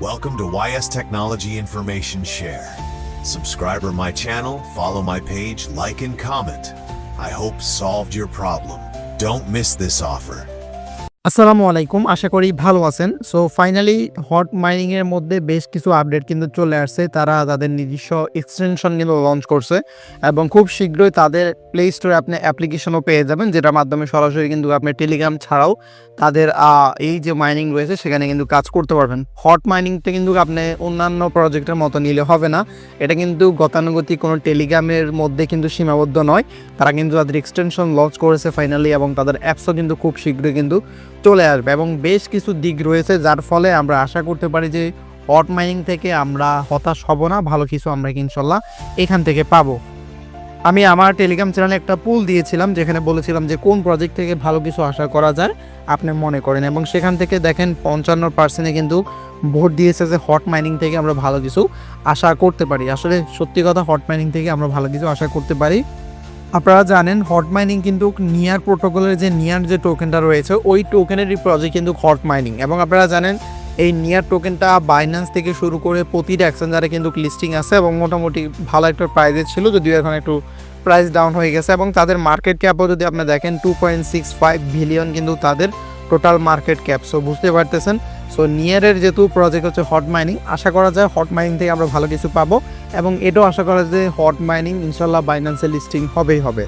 Welcome to YS Technology Information Share. Subscribe my channel, follow my page, like and comment. I hope solved your problem. Don't miss this offer. আসসালামু আলাইকুম, আশা করি ভালো আছেন। So finally hot mining এর মধ্যে বেশ কিছু update কিন্তু চলে আসছে। তারা তাদের নিজস্ব এক্সটেনশন কিন্তু লঞ্চ করছে এবং খুব শীঘ্রই তাদের প্লে স্টোরে আপনি অ্যাপ্লিকেশনও পেয়ে যাবেন, যেটার মাধ্যমে সরাসরি কিন্তু আপনি টেলিগ্রাম ছাড়াও তাদের এই যে মাইনিং রয়েছে সেখানে কিন্তু কাজ করতে পারবেন। হট মাইনিংটা কিন্তু আপনি অন্যান্য প্রজেক্টের মতো নিলে হবে না, এটা কিন্তু গতানুগতিক কোনো টেলিগ্রামের মধ্যে কিন্তু সীমাবদ্ধ নয়। তারা কিন্তু তাদের এক্সটেনশন লঞ্চ করেছে ফাইনালি এবং তাদের অ্যাপসও কিন্তু খুব শীঘ্রই কিন্তু চলে আসবে এবং বেশ কিছু দিক রয়েছে যার ফলে আমরা আশা করতে পারি যে হট মাইনিং থেকে আমরা হতাশ হব না, ভালো কিছু আমরা ইনশাল্লাহ এখান থেকে পাবো। আমি আমার টেলিগ্রাম চ্যানেলে একটা পুল দিয়েছিলাম যেখানে বলেছিলাম যে কোন প্রজেক্ট থেকে ভালো কিছু আশা করা যায় আপনি মনে করেন, এবং সেখান থেকে দেখেন 55% কিন্তু ভোট দিয়েছে যে হট মাইনিং থেকে আমরা ভালো কিছু আশা করতে পারি। আসলে সত্যি কথা, হট মাইনিং থেকে আমরা ভালো কিছু আশা করতে পারি। আপনারা জানেন হট মাইনিং কিন্তু নিয়ার প্রোটোকলের যে নিয়ার যে টোকেনটা রয়েছে ওই টোকেনেরই প্রজেক্ট কিন্তু হট মাইনিং, এবং আপনারা জানেন এই নিয়ার টোকেনটা বাইন্যান্স থেকে শুরু করে প্রতিটা এক্সচেঞ্জারে কিন্তু লিস্টিং আছে এবং মোটামুটি ভালো একটা প্রাইসে ছিল, যদিও এখন একটু প্রাইস ডাউন হয়ে গেছে। এবং তাদের মার্কেট ক্যাপও যদি আপনি দেখেন 2.65 বিলিয়ন কিন্তু তাদের টোটাল মার্কেট ক্যাপ। সো বুঝতে পারতেছেন, সো নিয়ারের যেহেতু প্রজেক্ট হচ্ছে হট মাইনিং, আশা করা যায় হট মাইনিং থেকে আমরা ভালো কিছু পাবো এবং এটাও আশা করা যায় হট মাইনিং ইনশাল্লাহ বাইন্যান্সে লিস্টিং হবেই হবে।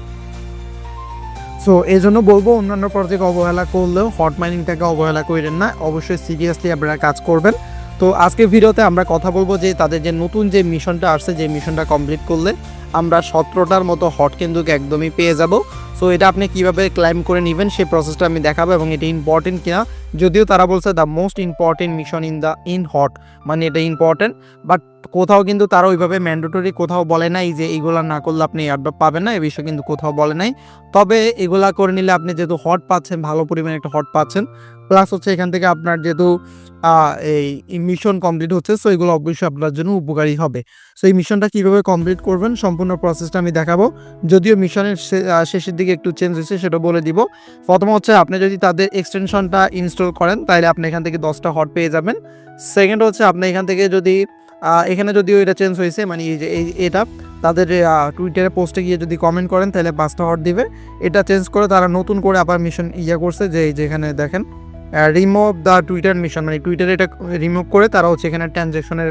সো এই জন্য বলবো অন্যান্য প্রজেক্ট অবহেলা করলেও হট মাইনিংটাকে অবহেলা করেন না, অবশ্যই সিরিয়াসলি আপনারা কাজ করবেন। তো আজকে ভিডিওতে আমরা কথা বলবো যে তাদের যে নতুন যে মিশনটা আসছে, যে মিশনটা কমপ্লিট করলে আমরা 17টার মতো হট কিন্তু একদমই পেয়ে যাব। সো এটা আপনি কীভাবে ক্লাইম করে নেবেন সেই প্রসেসটা আমি দেখাবো এবং এটা ইম্পর্টেন্ট কিনা, যদিও তারা বলছে the most important mission in hot, মানে এটা ইম্পর্টেন্ট, বাট কোথাও কিন্তু তারা ওইভাবে ম্যান্ডেটরি কোথাও বলে নাই যে এইগুলা না করলে আপনি এয়ারড্রপ পাবেন না, এই বিষয়ে কিন্তু কোথাও বলে নাই। তবে এগুলা করে নিলে আপনি যেহেতু হট পাচ্ছেন, ভালো পরিমাণে একটা হট পাচ্ছেন, প্লাস হচ্ছে এখান থেকে আপনার যেহেতু এই মিশন কমপ্লিট হচ্ছে, সো এগুলো অবশ্যই আপনার জন্য উপকারী হবে। সো এই মিশনটা কীভাবে কমপ্লিট করবেন সম্পূর্ণ প্রসেসটা আমি দেখাবো, যদিও মিশনের শেষের দিকে একটু চেঞ্জ হয়েছে সেটা বলে দিব। প্রথম হচ্ছে আপনি যদি তাদের এক্সটেনশনটা ইনস্টল করেন তাহলে আপনি এখান থেকে 10টা হট পেয়ে যাবেন। সেকেন্ড হচ্ছে আপনি এখান থেকে যদি এখানে যদিও এটা চেঞ্জ হয়েছে, মানে এই যে এটা তাদের টুইটারে পোস্টে গিয়ে যদি কমেন্ট করেন তাহলে 5টা হট দিবে। এটা চেঞ্জ করে তারা নতুন করে আবার মিশন করছে, যে যেখানে দেখেন রিমুভ দ্য টুইটার মিশন, মানে টুইটারে এটা রিমুভ করে তারা হচ্ছে এখানে ট্রানজ্যাকশনের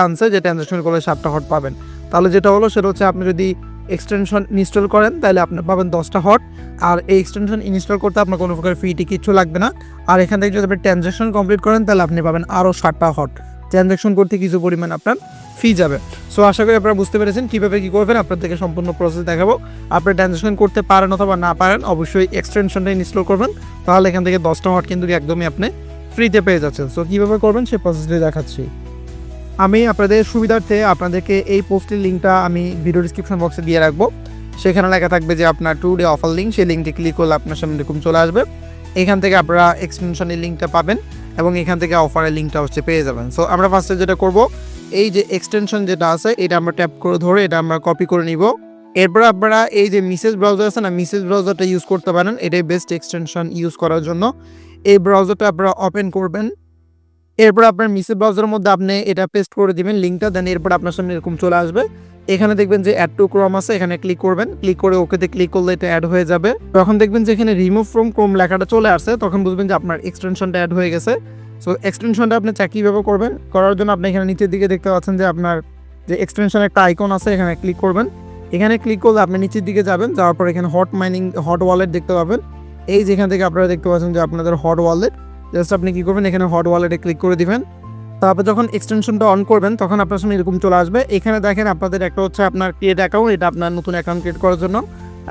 আনছে, যে ট্রানজ্যাকশন করলে 7টা হট পাবেন। তাহলে যেটা হলো সেটা হচ্ছে আপনি যদি এক্সটেনশন ইনস্টল করেন তাহলে আপনি পাবেন 10টা হট, আর এই এক্সটেনশন ইনস্টল করতে আপনার কোনো প্রকার ফি কিচ্ছু লাগবে না। আর এখান থেকে যদি আপনি ট্রানজ্যাকশন কমপ্লিট করেন তাহলে আপনি পাবেন আরও 7টা হট, ট্রানজ্যাকশন করতে কিছু পরিমাণ আপনার ফি যাবে। সো আশা করি আপনারা বুঝতে পেরেছেন কীভাবে কী করবেন, আপনাদেরকে সম্পূর্ণ প্রসেস দেখাবো। আপনি ট্রানজ্যাকশন করতে পারেন অথবা না পারেন, অবশ্যই এক্সটেনশনটা ইনস্টল করবেন, তাহলে এখান থেকে 10টা হট কিন্তু একদমই আপনি ফ্রিতে পেয়ে যাচ্ছেন। সো কীভাবে করবেন সেই প্রসেসটি দেখাচ্ছি আমি আপনাদের সুবিধার্থে। আপনাদেরকে এই পোস্টের লিঙ্কটা আমি ভিডিও ডিসক্রিপশন বক্সে দিয়ে রাখবো, সেখানে লেখা থাকবে যে আপনার 2 ডে অফার লিঙ্ক, সেই লিঙ্কটি ক্লিক করলে আপনার সামনে এরকম চলে আসবে। এখান থেকে আপনারা এক্সটেনশনের লিঙ্কটা পাবেন এবং এখান থেকে অফারের লিঙ্কটা হচ্ছে পেয়ে যাবেন। সো আমরা ফার্স্টে যেটা করব, এই যে এক্সটেনশন যেটা আছে এটা আমরা ট্যাপ করে ধরে এটা আমরা কপি করে নিব। এরপর আপনারা এই যে মেসেজ ব্রাউজার আছে না, মেসেজ ব্রাউজারটা ইউজ করতে পারেন, এটাই বেস্ট এক্সটেনশন ইউজ করার জন্য। এই ব্রাউজারটা আপনারা ওপেন করবেন, এরপর আপনার মেসেজ ব্রাউজারের মধ্যে আপনি এটা পেস্ট করে দিবেন লিঙ্কটা, দেন এরপর আপনার সামনে এরকম চলে আসবে। এখানে দেখবেন যে অ্যাড টু ক্রোম আছে, এখানে ক্লিক করবেন, ক্লিক করে ওকেতে ক্লিক করলে এটা অ্যাড হয়ে যাবে। তখন দেখবেন যে এখানে রিমুভ ফ্রম ক্রোম লেখাটা চলে আসছে, তখন বুঝবেন যে আপনার এক্সটেনশনটা অ্যাড হয়ে গেছে। সো এক্সটেনশনটা আপনি কীভাবে করবেন, করার জন্য আপনি এখানে নিচের দিকে দেখতে পাচ্ছেন যে আপনার যে এক্সটেনশনের একটা আইকন আছে, এখানে ক্লিক করবেন। এখানে ক্লিক করলে আপনি নিচের দিকে যাবেন, যাওয়ার পর এখানে হট মাইনিং হট ওয়ালেট দেখতে পাবেন। এই যেখান থেকে আপনারা দেখতে পাচ্ছেন যে আপনাদের হট ওয়ালেট, জাস্ট আপনি কী করবেন এখানে হট ওয়ালেটে ক্লিক করে দিবেন। তারপর যখন এক্সটেনশনটা অন করবেন তখন আপনার সামনে এরকম চলে আসবে। এখানে দেখেন আপনাদের একটা হচ্ছে আপনার ক্রিয়েট অ্যাকাউন্ট, এটা আপনার নতুন অ্যাকাউন্ট ক্রিয়েট করার জন্য,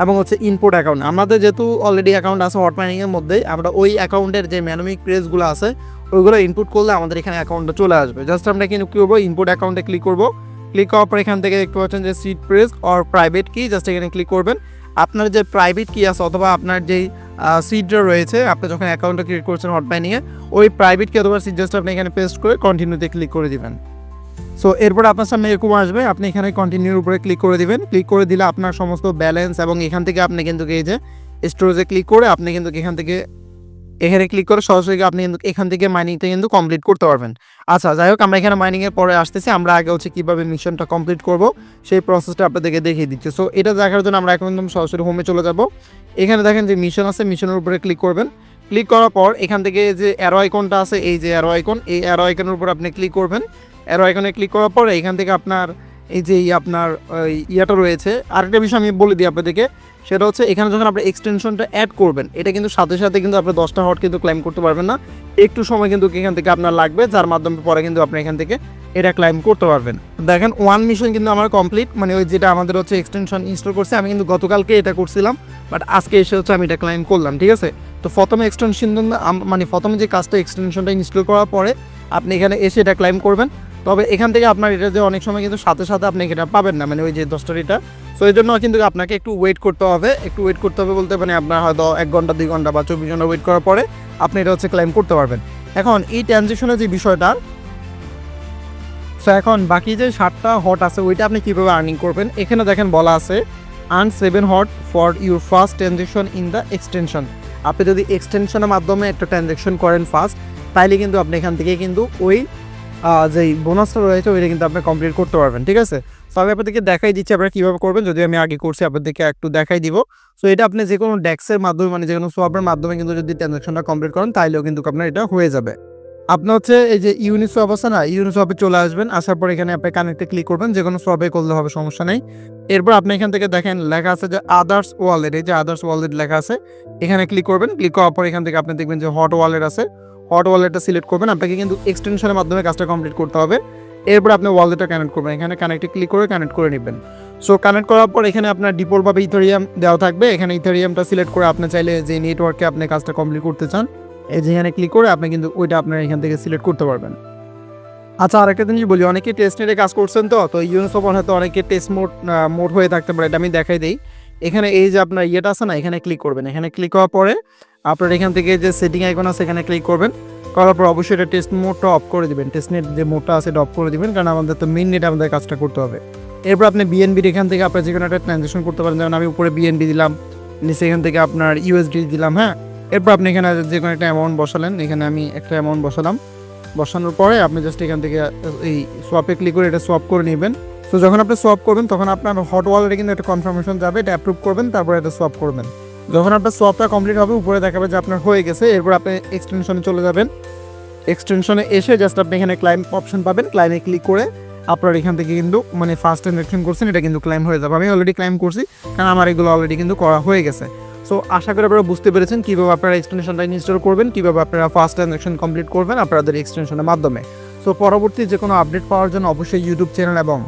এবং হচ্ছে ইনপুট অ্যাকাউন্ট। আমাদের যেহেতু অলরেডি অ্যাকাউন্ট আছে হট মাইনিংয়ের মধ্যে, আমরা ওই অ্যাকাউন্টের যে ম্যানুমিক প্রেসগুলো আছে ওইগুলো ইনপুট করলে আমাদের এখানে অ্যাকাউন্টটা চলে আসবে। জাস্ট আমরা এখানে কী করবো, ইনপুট অ্যাকাউন্টে ক্লিক করবো। ক্লিক করার পর এখান থেকে দেখতে পাচ্ছেন যে সিড প্রেস অর প্রাইভেট কি, জাস্ট এখানে ক্লিক করবেন। আপনার যে প্রাইভেট কি আছে অথবা আপনার যেই সিডটা রয়েছে, আপনি যখন অ্যাকাউন্টটা ক্রিয়েট করছেন হট মাইনিংয়ে, ওই প্রাইভেট কি অথবা সিড জাস্ট আপনি এখানে পেস্ট করে কন্টিনিউতে ক্লিক করে দিবেন। সো এরপর আপনার সামনে এরকম আসবে, আপনি এখানে কন্টিনিউর উপরে ক্লিক করে দিবেন। ক্লিক করে দিলে আপনার সমস্ত ব্যালেন্স এবং এখান থেকে আপনি কিন্তু এই যে স্টোরেজে ক্লিক করে আপনি কিন্তু এখান থেকে এখানে ক্লিক করে সরাসরি আপনি কিন্তু এখান থেকে মাইনিংটা কিন্তু কমপ্লিট করতে পারবেন। আচ্ছা যাই হোক, আমরা এখানে মাইনিংয়ের পরে আসতেছি। আমরা আগে হচ্ছে কীভাবে মিশনটা কমপ্লিট করব সেই প্রসেসটা আপনাদেরকে দেখিয়ে দিচ্ছি। সো এটা দেখার জন্য আমরা এখন একদম সরাসরি হোমে চলে যাব। এখানে দেখেন যে মিশন আছে, মিশনের উপরে ক্লিক করবেন। ক্লিক করার পর এখান থেকে যে অ্যারো আইকনটা আছে, এই যে অ্যারো আইকন, এই অ্যারো আইকনের উপর আপনি ক্লিক করবেন। অ্যারো আইকনে ক্লিক করার পর এখান থেকে আপনার এই যে আপনার ইয়াটা রয়েছে। আরেকটা বিষয় আমি বলে দিই আপনাদেরকে, সেটা হচ্ছে এখানে যখন আপনি এক্সটেনশনটা অ্যাড করবেন, এটা কিন্তু সাথে সাথে কিন্তু আপনি 10টা হট কিন্তু ক্লাইম করতে পারবেন না, একটু সময় কিন্তু এখান থেকে আপনার লাগবে, যার মাধ্যমে পরে কিন্তু আপনি এখান থেকে এটা ক্লাইম করতে পারবেন। দেখেন 1 মিশন কিন্তু আমার কমপ্লিট, মানে ওই যেটা আমাদের হচ্ছে এক্সটেনশন ইনস্টল করছে, আমি কিন্তু গতকালকে এটা করছিলাম, বাট আজকে এসে হচ্ছে আমি এটা ক্লাইম করলাম, ঠিক আছে। তো প্রথমে এক্সটেনশন মানে প্রথমে যে কাজটা এক্সটেনশনটা ইনস্টল করার পরে আপনি এখানে এসে এটা ক্লাইম করবেন। তবে এখান থেকে আপনার এটা যে অনেক সময় কিন্তু সাথে সাথে আপনি এটা পাবেন না, মানে ওই যে 10টা রিটা। সো এই জন্য কিন্তু আপনাকে একটু ওয়েট করতে হবে। একটু ওয়েট করতে হবে বলতে মানে আপনার হয়তো 1 ঘন্টা 2 ঘন্টা বা 24 ঘন্টা ওয়েট করার পরে আপনি এটা হচ্ছে ক্লাইম করতে পারবেন। এখন এই ট্রানজেকশনের যে বিষয়টা, সো এখন বাকি যে 7টা হট আছে ওইটা আপনি কীভাবে আর্নিং করবেন, এখানে দেখেন বলা আছে earn 7 hot for your first transaction in the extension. আপনি যদি এক্সটেনশনের মাধ্যমে একটা ট্রানজেকশন করেন ফার্স্ট, তাইলে কিন্তু আপনি এখান থেকে কিন্তু ওই যেই বোনাসটা রয়েছে ওইটা কিন্তু আপনি কমপ্লিট করতে পারবেন, ঠিক আছে। সো আমি আপনাদেরকে দেখাই দিচ্ছি আপনারা কীভাবে করবেন, যদি আমি আগে করছি আপনাদেরকে একটু দেখাই দিব। সো এটা আপনি যে কোনো ডেক্সের মাধ্যমে মানে যে কোনো সোয়াপের মাধ্যমে কিন্তু যদি ট্রানজেকশনটা কমপ্লিট করেন তাইলেও কিন্তু আপনার এটা হয়ে যাবে। আপনি হচ্ছে এই যে ইউনিসোয়াপ আছে না, ইউনিসোয়াপে চলে আসবেন। আসার পর এখানে আপনি কানেক্টে ক্লিক করবেন, যে কোনো সোয়াপে করলে হবে, সমস্যা নেই। এরপর আপনি এখান থেকে দেখেন লেখা আছে যে আদার্স ওয়ালেট, এই যে আদার্স ওয়ালেট লেখা আছে, এখানে ক্লিক করবেন। ক্লিক করার পর এখান থেকে আপনি দেখবেন যে হট ওয়ালেট আছে, হট ওয়ালেটটা সিলেক্ট করবেন। আপনাকে কিন্তু এক্সটেনশনের মাধ্যমে কাজটা কমপ্লিট করতে হবে। এরপর আপনি ওয়ালেটটা কানেক্ট করবেন, এখানে কানেক্টে ক্লিক করে কানেক্ট করে নেবেন। সো কানেক্ট করার পর এখানে আপনার ডিফল্টভাবে ইথেরিয়াম দেওয়া থাকবে, এখানে ইথেরিয়ামটা সিলেক্ট করে আপনি চাইলে যে নেটওয়ার্কে আপনি কাজটা কমপ্লিট করতে চান, এই যে এখানে ক্লিক করে আপনি কিন্তু ওইটা আপনার এখান থেকে সিলেক্ট করতে পারবেন। আচ্ছা আরেকটা জিনিস বলি, অনেকে টেস্ট নেটে কাজ করছেন, তো ইউনিসোপ হয়তো অনেকে টেস্ট মোড হয়ে থাকতে পারে, এটা আমি দেখাই দিই। এখানে এই যে আপনার ইয়েটা আছে না, এখানে ক্লিক করবেন। এখানে ক্লিক করার পরে আপনার এখান থেকে যে সেটিং আইকন আছে এখানে ক্লিক করবেন। করার পর অবশ্যই এটা টেস্ট মোডটা অফ করে দিবেন, টেস্ট নেট যে মোডটা আছে এটা অফ করে দিবেন, কারণ আমাদের তো মেইন নেট আমাদের কাজটা করতে হবে। এরপর আপনি বিএনবির এখান থেকে আপনার যে কোনো একটা ট্রানজ্যাকশন করতে পারেন, যেমন আমি উপরে বিএনবি দিলাম, নিচে এখান থেকে আপনার ইউএসডি দিলাম, হ্যাঁ। এরপর আপনি এখানে যে কোনো একটা অ্যামাউন্ট বসালেন, এখানে আমি একটা অ্যামাউন্ট বসালাম। বসানোর পরে আপনি জাস্ট এখান থেকে এই সোয়াপে ক্লিক করে এটা সোয়াপ করে নেবেন। সো যখন আপনি সোয়াপ করবেন তখন আপনার হট ওয়ালেটে কিন্তু একটা কনফার্মেশন যাবে, এটা অ্যাপ্রুভ করবেন, তারপরে এটা সোয়াপ করবেন। যখন আপনার সোয়াপটা কমপ্লিট হবে উপরে দেখাবে যে আপনার হয়ে গেছে। এরপর আপনি এক্সটেনশনে চলে যাবেন। এক্সটেনশনে এসে জাস্ট আপনি এখানে ক্লাইম অপশন পাবেন, ক্লাইমে ক্লিক করে আপনার এখান থেকে কিন্তু মানে ফার্স্ট ট্রানজ্যাকশন করছেন এটা কিন্তু ক্লাইম হয়ে যাবে। আমি অলরেডি ক্লাইম করছি, কারণ আমার এগুলো অলরেডি কিন্তু করা হয়ে গেছে। সো আশা করি আপনারা বুঝতে পেরেছেন কীভাবে আপনারা এক্সটেনশনটা ইনস্টল করবেন, কীভাবে আপনারা ফার্স্ট ট্রানজ্যাকশন কমপ্লিট করবেন আপনাদের এক্সটেনশনের মাধ্যমে। সো পরবর্তী যে কোনো আপডেট পাওয়ার জন্য অবশ্যই ইউটিউব চ্যানেল এবং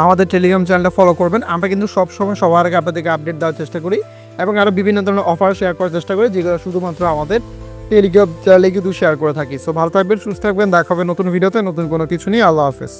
আমাদের টেলিগ্রাম চ্যানেলটা ফলো করবেন। আমরা কিন্তু সবসময় সবার আগে আপনাদেরকে আপডেট দেওয়ার চেষ্টা করি এবং আরও বিভিন্ন ধরনের অফার শেয়ার করার চেষ্টা করি, যেগুলো শুধুমাত্র আমাদের টেলিগ্রাম চ্যানেলে কিন্তু শেয়ার করে থাকি। সো ভালো থাকবেন, সুস্থ থাকবেন, দেখা হবে নতুন ভিডিওতে নতুন কোনো কিছু নিয়ে। আল্লাহ হাফেজ।